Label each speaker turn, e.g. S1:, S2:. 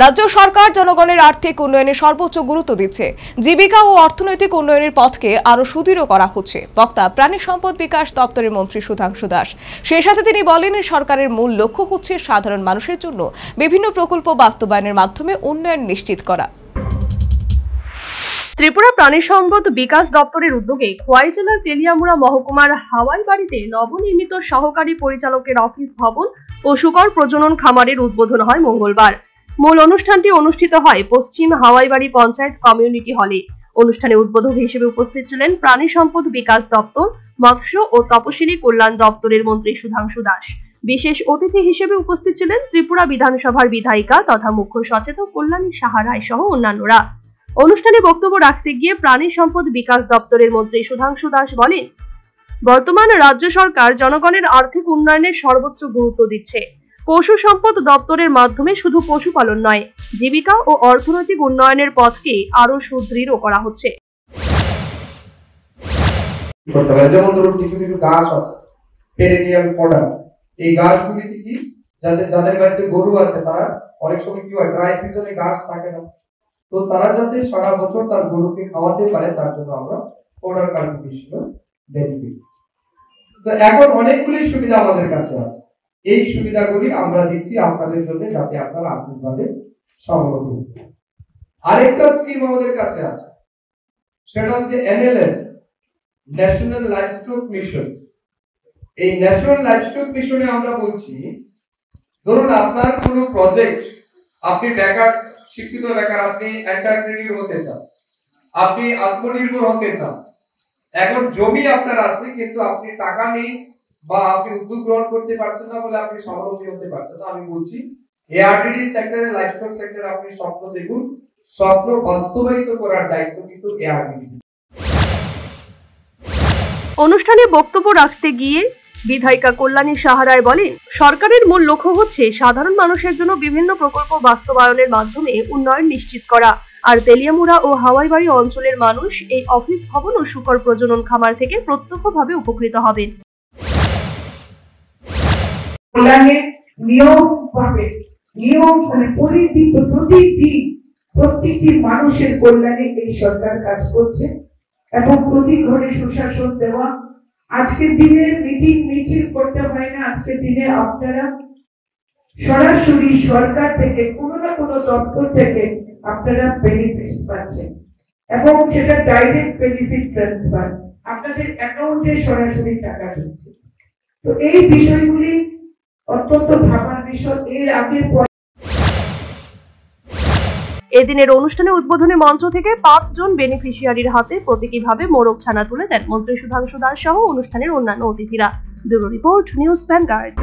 S1: রাজ্য সরকার জনগণের আর্থিক উন্নয়নে সর্বোচ্চ গুরুত্ব দিচ্ছে। জীবিকা ও অর্থনৈতিক উন্নয়নের পথকে আরো সুদৃঢ় করা হচ্ছে। বক্তা প্রাণী সম্পদ বিকাশ দপ্তরের মন্ত্রী সুধাংশু দাস। সেই সাথে তিনি বলেন, সরকারের মূল লক্ষ্য হচ্ছে সাধারণ মানুষের জন্য বিভিন্ন প্রকল্প বাস্তবায়নের মাধ্যমে উন্নয়ন নিশ্চিত করা। ত্রিপুরা প্রাণী সম্পদ বিকাশ দপ্তরের উদ্যোগে খোয়াই জেলার তেলিয়ামুড়া মহকুমার হাওয়াই বাড়িতে নবনির্মিত সহকারী পরিচালকের অফিস ভবন ও শুকর প্রজনন খামারের উদ্বোধন হয় মঙ্গলবার। মূল অনুষ্ঠানটি অনুষ্ঠিত হয় পশ্চিম হাওয়াইবাড়ি পঞ্চায়েত কমিউনিটি হলে। অনুষ্ঠানে উদ্বোধক হিসেবে উপস্থিত ছিলেন প্রাণী সম্পদ বিকাশ দপ্তর, মৎস্য ও তপশিলি কল্যাণ দপ্তরের মন্ত্রী সুধাংশু দাস। বিশেষ অতিথি হিসেবে উপস্থিত ছিলেন ত্রিপুরা বিধানসভার বিধায়িকা তথা মুখ্য সচেতক কল্যাণী সাহা রায় সহ অন্যান্যরা। অনুষ্ঠানে বক্তব্য রাখতে গিয়ে প্রাণী সম্পদ বিকাশ দপ্তরের মন্ত্রী সুধাংশু দাস বলেন, বর্তমান রাজ্য সরকার জনগণের আর্থিক উন্নয়নে সর্বোচ্চ গুরুত্ব দিচ্ছে। পশু সম্পদ দপ্তরের মাধ্যমে শুধু পশুপালন নয়, জীবিকা ও অর্থনৈতিক উন্নয়নের পথকে আরো সুদৃঢ় করা হচ্ছে।
S2: যেমন ধরুন কিছু কিছু গাছ আছে, পেরেনিয়াল ফডার, এই গাছগুলি কি যাদের বাড়িতে গরু আছে তারা অনেক সময় কি হয়, ড্রাই সিজনে গাছ থাকে না, তো তারা যাতে সারা বছর তার গরুকে খাওয়াতে পারে তার জন্য আমরা ফডার কাল্টিভেশন বেনিফিট। তো এখন অনেকগুলি সুবিধা আমাদের কাছে আছে, এই সুবিধাগুলি আমরা দিচ্ছি আপনাদের জন্য যাতে আপনারা আর্থিকভাবে স্বাবলম্বী হন। আরেকটা স্কিম আমাদের কাছে আছে, সেটা হচ্ছে NLM, ন্যাশনাল লাইভস্টক মিশন। এই ন্যাশনাল লাইভস্টক মিশনে আমরা বলছি, ধরুন আপনার কোনো প্রজেক্ট, আপনি বেকার, শিক্ষিত বেকার, আপনি এন্টারপ্রেনিউর হতে চান, আপনি আত্মনির্ভর হতে চান, এখন জমি আপনার আছে কিন্তু আপনি টাকা নেই বা আপনি উদ্যোগ গ্রহণ করতে পারছেন না বলে আপনি স্বাবলম্বী হতে পারছেন না, আমি বলছি ARTD সেক্টরে, লাইভস্টক সেক্টরে আপনি স্বপ্ন দেখুন, স্বপ্ন বাস্তবায়িত করার দায়িত্ব কিন্তু ARTD।
S1: অনুষ্ঠানে বক্তব্য রাখতে গিয়ে বিধায়িকা কল্যাণী সাহা রায় বলেন, সরকারের মূল লক্ষ্য হচ্ছে সাধারণ মানুষের জন্য বিভিন্ন প্রকল্প বাস্তবায়নের মাধ্যমে উন্নয়ন নিশ্চিত করা। আর তেলিয়ামুড়া ও হাওয়াইবাড়ি অঞ্চলের মানুষ এই অফিস ভবন ও শুকর প্রজনন খামার থেকে প্রত্যক্ষভাবে উপকৃত হবেন।
S3: প্রত্যেকটি মানুষের কল্যাণে এই সরকার কাজ করছে এবং প্রতি ঘরে সুশাসন দেওয়া। আজকের দিনে মিটিং মিছিল করতে হয় না, আজকের দিনে আপনারা সরাসরি সরকার থেকে কোনো না কোনো দপ্তর থেকে আপনারা বেনিফিট পাচ্ছেন এবং সেটা ডাইরেক্ট বেনিফিট ট্রান্সফার, আপনাদের অ্যাকাউন্টে সরাসরি টাকা ঢুকছে। তো এই বিষয়গুলি অত্যন্ত ভাবার বিষয়। এর আগে
S1: এদিনের অনুষ্ঠানে উদ্বোধনী মঞ্চ থেকে 5 জন বেনিফিশিয়ারির হাতে প্রতীকীভাবে মোরগ ছানা তুলে দেন মন্ত্রী সুধাংশু দাস সহ অনুষ্ঠানের অন্যান্য অতিথিরা। Bureau report, news vanguard.